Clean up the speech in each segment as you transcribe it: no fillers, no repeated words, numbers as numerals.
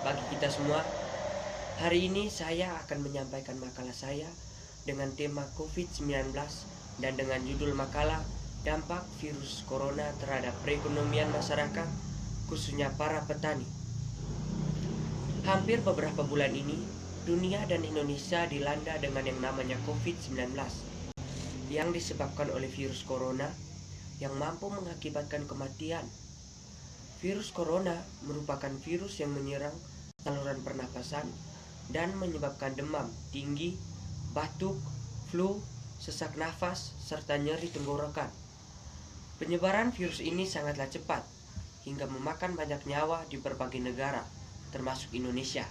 bagi kita semua. Hari ini saya akan menyampaikan makalah saya dengan tema COVID-19 dan dengan judul makalah Dampak Virus Corona Terhadap Perekonomian Masyarakat, khususnya para petani. Hampir beberapa bulan ini, dunia dan Indonesia dilanda dengan yang namanya COVID-19 yang disebabkan oleh virus corona yang mampu mengakibatkan kematian. Virus corona merupakan virus yang menyerang saluran pernapasan dan menyebabkan demam tinggi, batuk, flu, sesak nafas, serta nyeri tenggorokan. Penyebaran virus ini sangatlah cepat hingga memakan banyak nyawa di berbagai negara, termasuk Indonesia.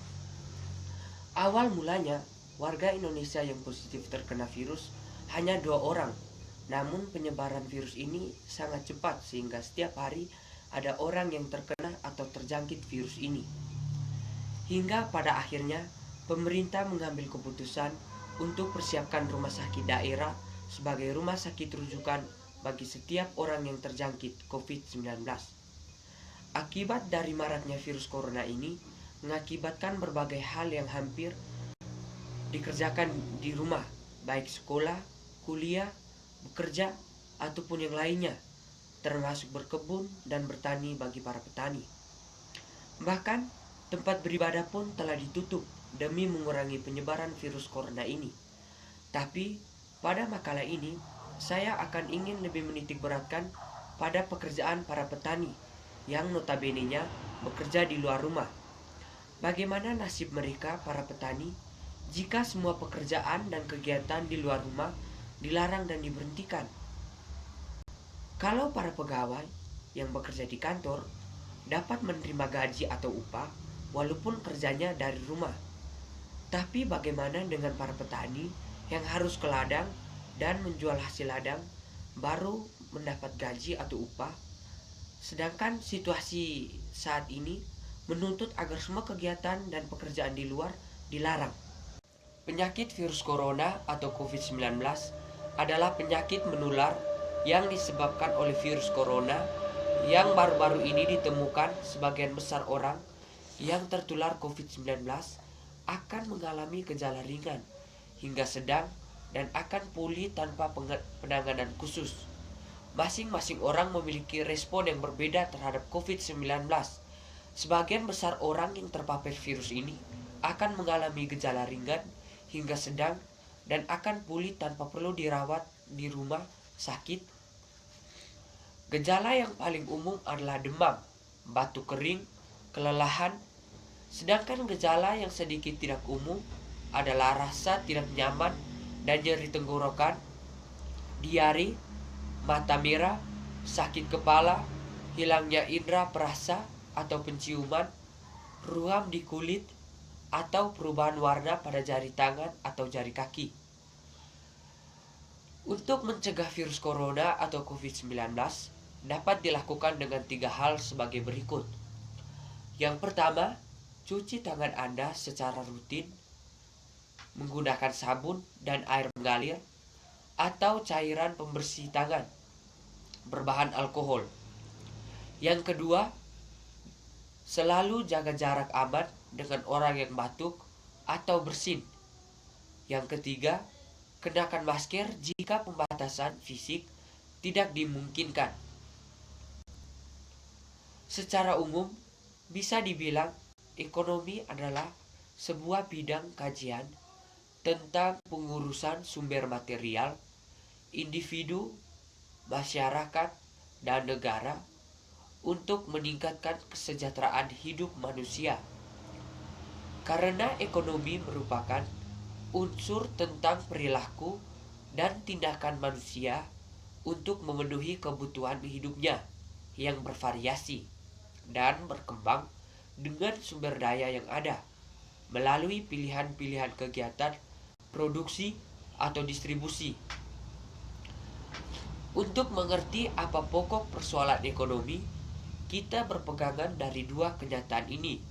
Awal mulanya, warga Indonesia yang positif terkena virus hanya 2 orang. Namun penyebaran virus ini sangat cepat sehingga setiap hari ada orang yang terkena atau terjangkit virus ini. Hingga pada akhirnya pemerintah mengambil keputusan untuk persiapkan rumah sakit daerah sebagai rumah sakit rujukan bagi setiap orang yang terjangkit COVID-19. Akibat dari maraknya virus corona ini mengakibatkan berbagai hal yang hampir dikerjakan di rumah, baik sekolah, kuliah, bekerja, ataupun yang lainnya, termasuk berkebun dan bertani bagi para petani. Bahkan tempat beribadah pun telah ditutup demi mengurangi penyebaran virus corona ini. Tapi pada makalah ini saya akan ingin lebih menitik beratkan pada pekerjaan para petani yang notabene-nya bekerja di luar rumah. Bagaimana nasib mereka para petani jika semua pekerjaan dan kegiatan di luar rumah dilarang dan diberhentikan? Kalau para pegawai yang bekerja di kantor dapat menerima gaji atau upah walaupun kerjanya dari rumah. Tapi bagaimana dengan para petani yang harus ke ladang dan menjual hasil ladang baru mendapat gaji atau upah? Sedangkan situasi saat ini menuntut agar semua kegiatan dan pekerjaan di luar dilarang. Penyakit virus corona atau COVID-19 adalah penyakit menular yang disebabkan oleh virus corona yang baru-baru ini ditemukan. Sebagian besar orang yang tertular COVID-19 akan mengalami gejala ringan hingga sedang dan akan pulih tanpa penanganan khusus. Masing-masing orang memiliki respon yang berbeda terhadap COVID-19. Sebagian besar orang yang terpapar virus ini akan mengalami gejala ringan hingga sedang dan akan pulih tanpa perlu dirawat di rumah sakit. Gejala yang paling umum adalah demam, batuk kering, kelelahan. Sedangkan gejala yang sedikit tidak umum adalah rasa tidak nyaman dan nyeri tenggorokan, diare, mata merah, sakit kepala, hilangnya indera perasa atau penciuman, ruam di kulit, atau perubahan warna pada jari tangan atau jari kaki. Untuk mencegah virus corona atau COVID-19 dapat dilakukan dengan 3 hal sebagai berikut. Yang pertama, cuci tangan Anda secara rutin menggunakan sabun dan air mengalir atau cairan pembersih tangan berbahan alkohol. Yang kedua, selalu jaga jarak aman dengan orang yang batuk atau bersin. Yang ketiga, kenakan masker jika pembatasan fisik tidak dimungkinkan. Secara umum, bisa dibilang ekonomi adalah sebuah bidang kajian tentang pengurusan sumber material, individu, masyarakat, dan negara untuk meningkatkan kesejahteraan hidup manusia. Karena ekonomi merupakan unsur tentang perilaku dan tindakan manusia untuk memenuhi kebutuhan hidupnya yang bervariasi dan berkembang dengan sumber daya yang ada melalui pilihan-pilihan kegiatan produksi atau distribusi. Untuk mengerti apa pokok persoalan ekonomi, kita berpegangan dari 2 kenyataan ini.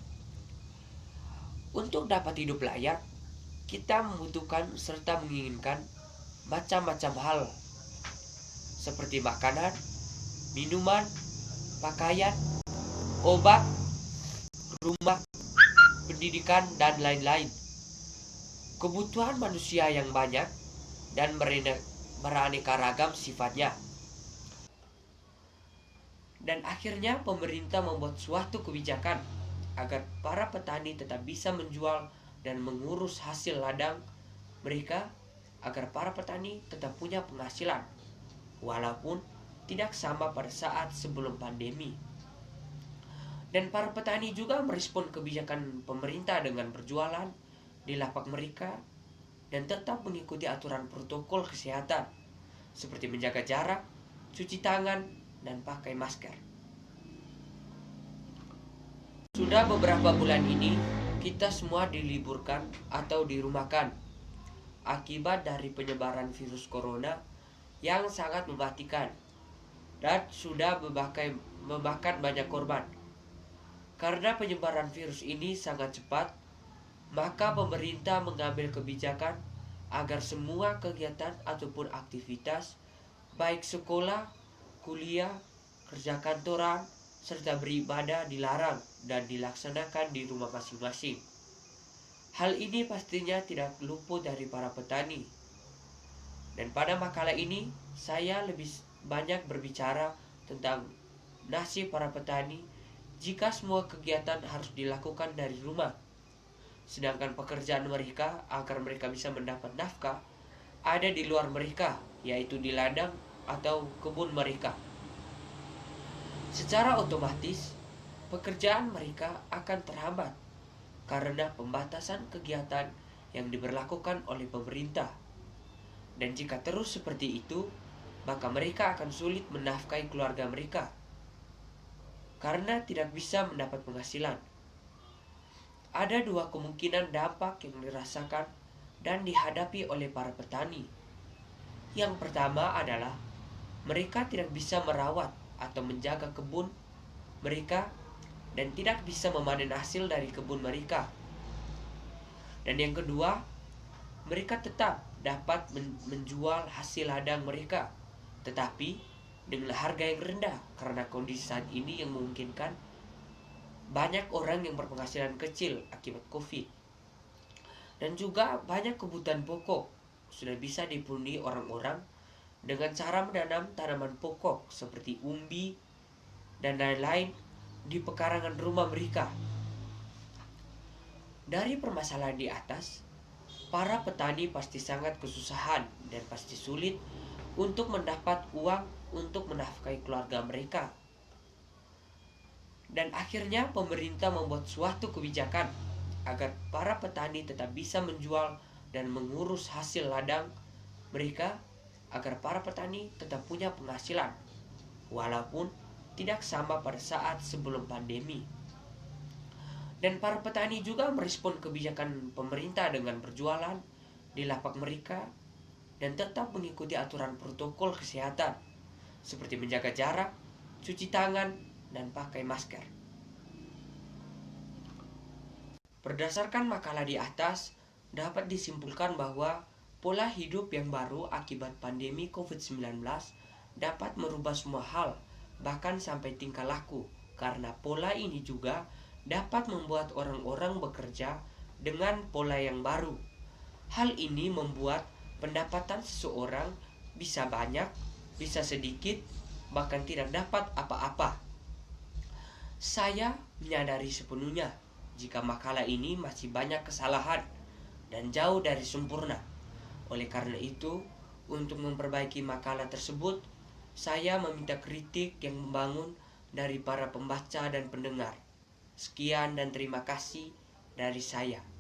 Untuk dapat hidup layak, kita membutuhkan serta menginginkan macam-macam hal seperti makanan, minuman, pakaian, obat, rumah, pendidikan, dan lain-lain. Kebutuhan manusia yang banyak dan beraneka ragam sifatnya. Dan akhirnya pemerintah membuat suatu kebijakan agar para petani tetap bisa menjual dan mengurus hasil ladang mereka, agar para petani tetap punya penghasilan walaupun tidak sama pada saat sebelum pandemi. Dan para petani juga merespon kebijakan pemerintah dengan berjualan di lapak mereka dan tetap mengikuti aturan protokol kesehatan seperti menjaga jarak, cuci tangan, dan pakai masker. Sudah beberapa bulan ini kita semua diliburkan atau dirumahkan akibat dari penyebaran virus corona yang sangat mematikan dan sudah memakan banyak korban. Karena penyebaran virus ini sangat cepat, maka pemerintah mengambil kebijakan agar semua kegiatan ataupun aktivitas, baik sekolah, kuliah, kerja kantoran, serta beribadah dilarang dan dilaksanakan di rumah masing-masing. Hal ini pastinya tidak luput dari para petani. Dan pada makalah ini, saya lebih banyak berbicara tentang nasib para petani jika semua kegiatan harus dilakukan dari rumah. Sedangkan pekerjaan mereka agar mereka bisa mendapat nafkah ada di luar mereka, yaitu di ladang atau kebun mereka. Secara otomatis, pekerjaan mereka akan terhambat karena pembatasan kegiatan yang diberlakukan oleh pemerintah. Dan jika terus seperti itu, maka mereka akan sulit menafkahi keluarga mereka karena tidak bisa mendapat penghasilan. Ada dua kemungkinan dampak yang dirasakan dan dihadapi oleh para petani. Yang pertama adalah mereka tidak bisa merawat atau menjaga kebun mereka dan tidak bisa memanen hasil dari kebun mereka. Dan yang kedua, mereka tetap dapat menjual hasil ladang mereka, tetapi dengan harga yang rendah karena kondisi saat ini yang memungkinkan banyak orang yang berpenghasilan kecil akibat COVID. Dan juga banyak kebutuhan pokok sudah bisa dipenuhi orang-orang dengan cara menanam tanaman pokok seperti umbi dan lain-lain di pekarangan rumah mereka. Dari permasalahan di atas, para petani pasti sangat kesusahan dan pasti sulit untuk mendapat uang untuk menafkahi keluarga mereka. Dan akhirnya pemerintah membuat suatu kebijakan agar para petani tetap bisa menjual dan mengurus hasil ladang mereka, agar para petani tetap punya penghasilan walaupun tidak sama pada saat sebelum pandemi. Dan para petani juga merespon kebijakan pemerintah dengan berjualan di lapak mereka dan tetap mengikuti aturan protokol kesehatan seperti menjaga jarak, cuci tangan, dan pakai masker. Berdasarkan makalah di atas, dapat disimpulkan bahwa pola hidup yang baru akibat pandemi COVID-19 dapat merubah semua hal, bahkan sampai tingkah laku, karena pola ini juga dapat membuat orang-orang bekerja dengan pola yang baru. Hal ini membuat pendapatan seseorang bisa banyak, bisa sedikit, bahkan tidak dapat apa-apa. Saya menyadari sepenuhnya jika makalah ini masih banyak kesalahan dan jauh dari sempurna. Oleh karena itu, untuk memperbaiki makalah tersebut, saya meminta kritik yang membangun dari para pembaca dan pendengar. Sekian dan terima kasih dari saya.